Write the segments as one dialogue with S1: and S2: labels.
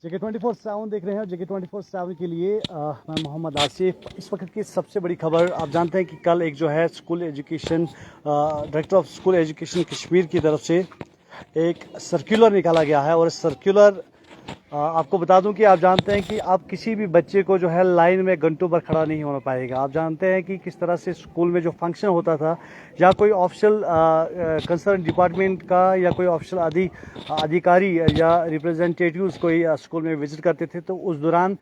S1: JK 24/7 देख रहे हैं। JK 24/7 के लिए मैं मोहम्मद आसिफ। इस वक्त की सबसे बड़ी खबर, आप जानते हैं कि कल एक जो है school education director of school education Kashmir की तरफ से एक सर्कुलर निकाला गया है। और सर्कुलर आपको बता दूं कि आप जानते हैं कि आप किसी भी बच्चे को जो है लाइन में घंटों पर खड़ा नहीं होना पाएगा। आप जानते हैं कि किस तरह से स्कूल में जो फंक्शन होता था या कोई ऑफिशियल कंसर्न डिपार्टमेंट का या कोई ऑफिशियल अधिकारी या रिप्रेजेंटेटिव्स कोई स्कूल में विजिट करते थे, तो उस दौरान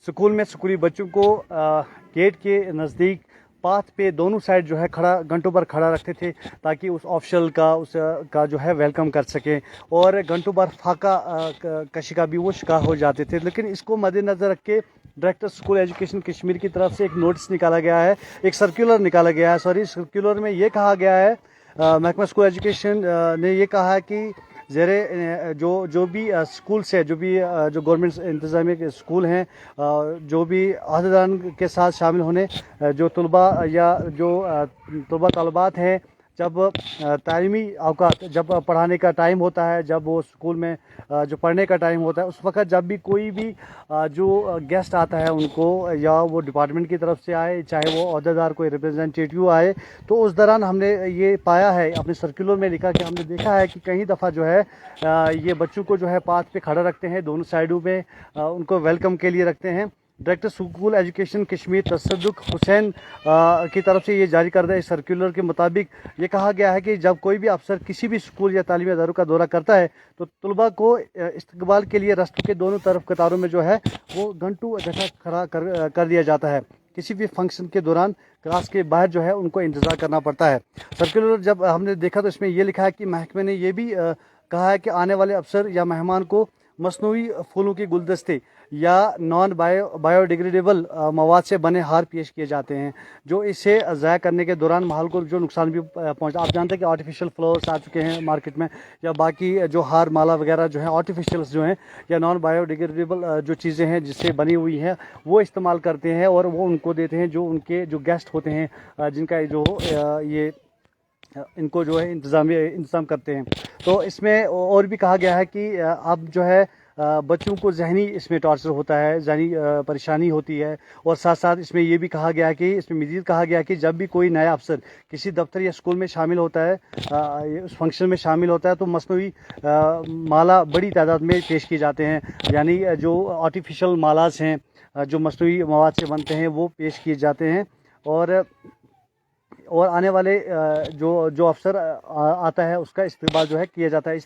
S1: स्कूल में स्कूली बच्चों को गेट के नज़दीक पाथ पे दोनों साइड जो है घंटों पर खड़ा रखते थे, ताकि उस ऑफिशियल का जो है वेलकम कर सकें। और घंटों पर फाका कशी का भी वो शिकार हो जाते थे। लेकिन इसको मद्देनज़र रख के डायरेक्टर स्कूल एजुकेशन कश्मीर की तरफ से एक नोटिस निकाला गया है, एक सर्कुलर निकाला गया है। सर्कुलर में ये कहा गया है, महकमा स्कूल एजुकेशन ने ये कहा है कि जो भी स्कूल से जो गवर्नमेंट इंतज़ामिया के स्कूल हैं, जो भी अहदेदारान के साथ शामिल होने जो तलबा या जो तलबा तलबात हैं, जब तालीमी औकात जब पढ़ाने का टाइम होता है, जब वो स्कूल में जो पढ़ने का टाइम होता है, उस वक्त जब भी कोई भी जो गेस्ट आता है उनको, या वो डिपार्टमेंट की तरफ से आए, चाहे वो अहदेदार कोई रिप्रेजेंटेटिव आए, तो उस दौरान हमने ये पाया है, अपने सर्कुलर में लिखा कि हमने देखा है कि कई दफ़ा जो है ये बच्चों को जो है पाथ पे खड़ा रखते हैं, दोनों साइडों में उनको वेलकम के लिए रखते हैं। डायरेक्टर स्कूल एजुकेशन कश्मीर तसद्दुक हुसैन की तरफ से ये जारी करदा इस सर्कुलर के मुताबिक ये कहा गया है कि जब कोई भी अफसर किसी भी स्कूल या तालीमी इदारों का दौरा करता है, तो तलबा को इस्तकबाल के लिए रास्तों के दोनों तरफ कतारों में जो है वो घंटों जगह खड़ा कर दिया जाता है। किसी भी फंक्शन के दौरान क्लास के बाहर जो है उनको इंतज़ार करना पड़ता है। सर्कुलर जब हमने देखा तो इसमें ये लिखा है कि महकमे ने यह भी कहा है कि आने वाले अफसर या मेहमान को मसनूई फूलों के गुलदस्ते या नॉन बायोडिग्रेडेबल मवाद से बने हार पेश किए जाते हैं, जो इसे ज़ाया करने के दौरान माहौल को जो नुकसान भी पहुंचता। आप जानते हैं कि आर्टिफिशियल फ्लावर्स आ चुके हैं मार्केट में, या बाकी जो हार माला वगैरह जो है आर्टिफिशियल्स जो हैं या नॉन बायोडिग्रेडेबल जो चीज़ें हैं जिससे बनी हुई हैं, वो इस्तेमाल करते हैं और वो उनको देते हैं जो उनके जो गेस्ट होते हैं, जिनका जो ये इनको जो है इंतज़ाम करते हैं। तो इसमें और भी कहा गया है कि अब जो है बच्चों को जहनी इसमें टॉर्चर होता है, जहनी परेशानी होती है। और साथ साथ इसमें ये भी कहा गया है कि इसमें मज़ीद कहा गया है कि जब भी कोई नया अफसर किसी दफ्तर या स्कूल में शामिल होता है, उस फंक्शन में शामिल होता है, तो मसनूई माला बड़ी तादाद में पेश किए जाते हैं, यानी जो आर्टिफिशियल मालास हैं जो मसनूई मवाद से बनते हैं वो पेश किए जाते हैं। और आने वाले जो अफसर आता है उसका इस्तेमाल जो है किया जाता है। इस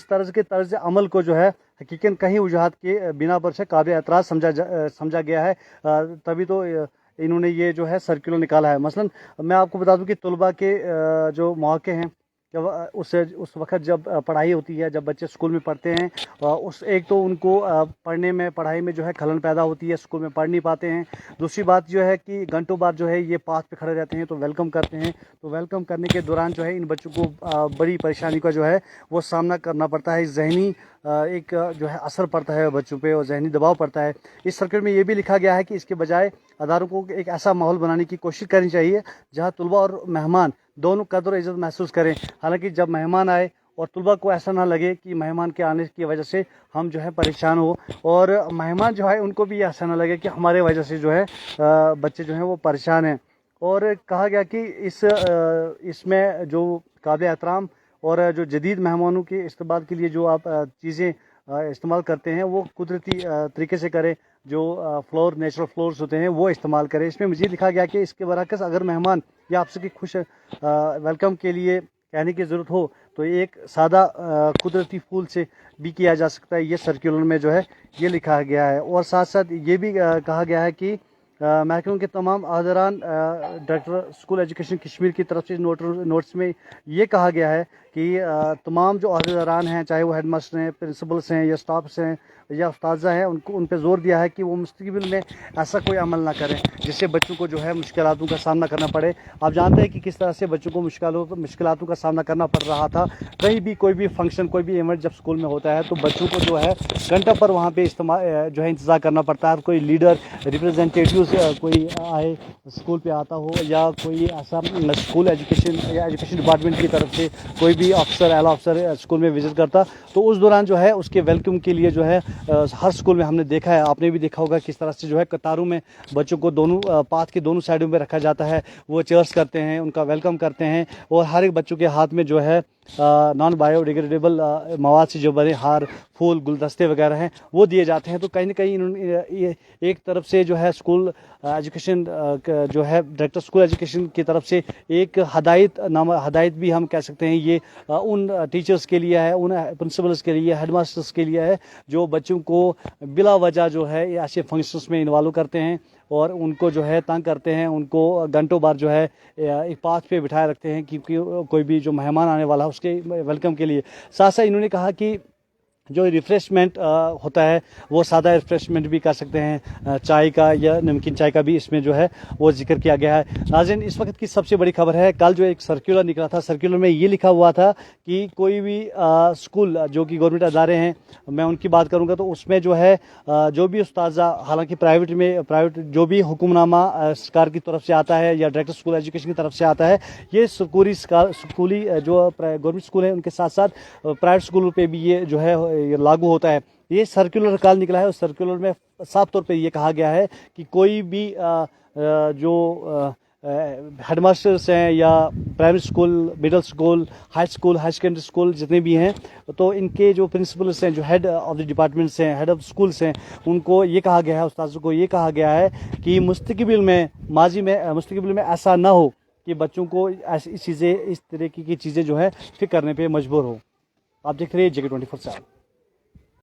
S1: तरह के तर्ज अमल को जो है हकीकत कहीं वजूहात के बिना पर से काबिल एतराज़ समझा गया है, तभी तो इन्होंने ये जो है सर्कुलर निकाला है। मसलन मैं आपको बता दूं कि तलबा के जो मौके हैं, जब उस वक्त जब पढ़ाई होती है, जब बच्चे स्कूल में पढ़ते हैं, एक तो उनको पढ़ाई में जो है खलन पैदा होती है, स्कूल में पढ़ नहीं पाते हैं। दूसरी बात जो है कि घंटों बाद जो है ये पाथ पे खड़े रहते हैं, तो वेलकम करते हैं, तो वेलकम करने के दौरान जो है इन बच्चों को बड़ी परेशानी का जो है वो सामना करना पड़ता है। जहनी एक जो है असर पड़ता है बच्चों पे और जहनी दबाव पड़ता है। इस सर्कुलर में ये भी लिखा गया है कि इसके बजाय अदारों को एक ऐसा माहौल बनाने की कोशिश करनी चाहिए जहाँ तलबा और मेहमान दोनों कदर और इज़्ज़त महसूस करें। हालांकि जब मेहमान आए और तलबा को ऐसा ना लगे कि मेहमान के आने की वजह से हम जो है परेशान हो, और मेहमान जो है उनको भी ऐसा ना लगे कि हमारे वजह से जो है बच्चे जो हैं वो परेशान हैं। और कहा गया कि इसमें जो काबिल एहतराम और जो जदीद मेहमानों के इस्तकबाल के लिए जो आप चीज़ें इस्तेमाल करते हैं वो कुदरती तरीके से करें, जो नेचुरल फ्लोर्स होते हैं वो इस्तेमाल करें। इसमें मज़ीद लिखा गया कि इसके बरअक्स अगर मेहमान या आपसे की खुश वेलकम के लिए कहने की ज़रूरत हो तो एक सादा कुदरती फूल से भी किया जा सकता है। ये सर्कुलर में जो है ये लिखा गया है। और साथ साथ ये भी कहा गया है कि महकमे के तमाम अहदेदारान डायरेक्टर स्कूल एजुकेशन कश्मीर की तरफ से नोट्स में ये कहा गया है कि तमाम जो अहदेदारान हैं, चाहे वो हेडमास्टर हैं, प्रिंसिपल्स हैं या स्टाफ्स हैं या उस्ताज़ा हैं, उन पे ज़ोर दिया है कि वो मुस्तक़बिल में ऐसा कोई अमल ना करें जिससे बच्चों को जो है मुश्किलातों का सामना करना पड़े। आप जानते हैं कि किस तरह से बच्चों को मुश्किलातों का सामना करना पड़ रहा था। कहीं भी कोई भी फंक्शन, कोई भी इवेंट जब स्कूल में होता है तो बच्चों को जो है घंटों पर वहाँ पे जो है इंतज़ार करना पड़ता है। कोई लीडर, रिप्रेजेंटेटिव्स कोई आए स्कूल पे आता हो या कोई ऐसा स्कूल एजुकेशन या एजुकेशन डिपार्टमेंट की तरफ से कोई भी अफसर आला अफसर स्कूल में विज़िट करता, तो उस दौरान जो है उसके वेलकम के लिए जो है हर स्कूल में हमने देखा है, आपने भी देखा होगा किस तरह से जो है कतारों में बच्चों को दोनों पाथ के दोनों साइडों में रखा जाता है, वो चेयर्स करते हैं, उनका वेलकम करते हैं और हर एक बच्चों के हाथ में जो है नॉन बायोडिग्रेडेबल मवाद से जो बने हार, फूल, गुलदस्ते वगैरह हैं वो दिए जाते हैं। तो कहीं ना कहीं इन्होंने एक तरफ से जो है स्कूल एजुकेशन जो है डायरेक्टर स्कूल एजुकेशन की तरफ से एक हदायत भी हम कह सकते हैं, ये उन टीचर्स के लिए है, उन प्रिंसिपल्स के लिए, हेडमास्टर्स के लिए है जो बच्चों को बिला वजह जो है ऐसे फंक्शंस में इन्वॉल्व करते हैं और उनको जो है तंग करते हैं, उनको घंटों बार जो है एक पाथ पे बिठाए रखते हैं क्योंकि कोई भी जो मेहमान आने वाला है उसके वेलकम के लिए। साथ साथ इन्होंने कहा कि जो रिफ़्रेशमेंट होता है वो सादा रिफ़्रेशमेंट भी कर सकते हैं, चाय का या नमकीन चाय का भी इसमें जो है वो जिक्र किया गया है। नाज़रीन, इस वक्त की सबसे बड़ी खबर है, कल जो एक सर्कुलर निकला था, सर्कुलर में ये लिखा हुआ था कि कोई भी स्कूल जो कि गवर्नमेंट अदारे हैं, मैं उनकी बात करूँगा तो उसमें जो है जो भी उस्ताज़ा, हालांकि प्राइवेट जो भी हुक्मनामा सरकार की तरफ से आता है या डायरेक्टर स्कूल एजुकेशन की तरफ से आता है, ये स्कूली जो गवर्नमेंट स्कूल है उनके साथ साथ प्राइवेट स्कूलों पर भी ये जो है ये लागू होता है। ये सर्कुलर कल निकला है और सर्कुलर में साफ तौर पे ये कहा गया है कि कोई भी जो हेडमास्टर्स हैं या primary school, middle school, high secondary school जितने भी हैं, तो इनके जो प्रिंसिपल्स हैं, जो हेड ऑफ द डिपार्टमेंट्स हैं, हेड ऑफ स्कूल्स हैं, उनको ये कहा गया है, उस्तादों को ये कहा गया है कि मुस्तकबिल में ऐसा ना हो कि बच्चों को ऐसी चीज़ें, इस तरह की चीज़ें जो है फिक्र करने पर मजबूर हो। आप देख रहे हैं JK24/7।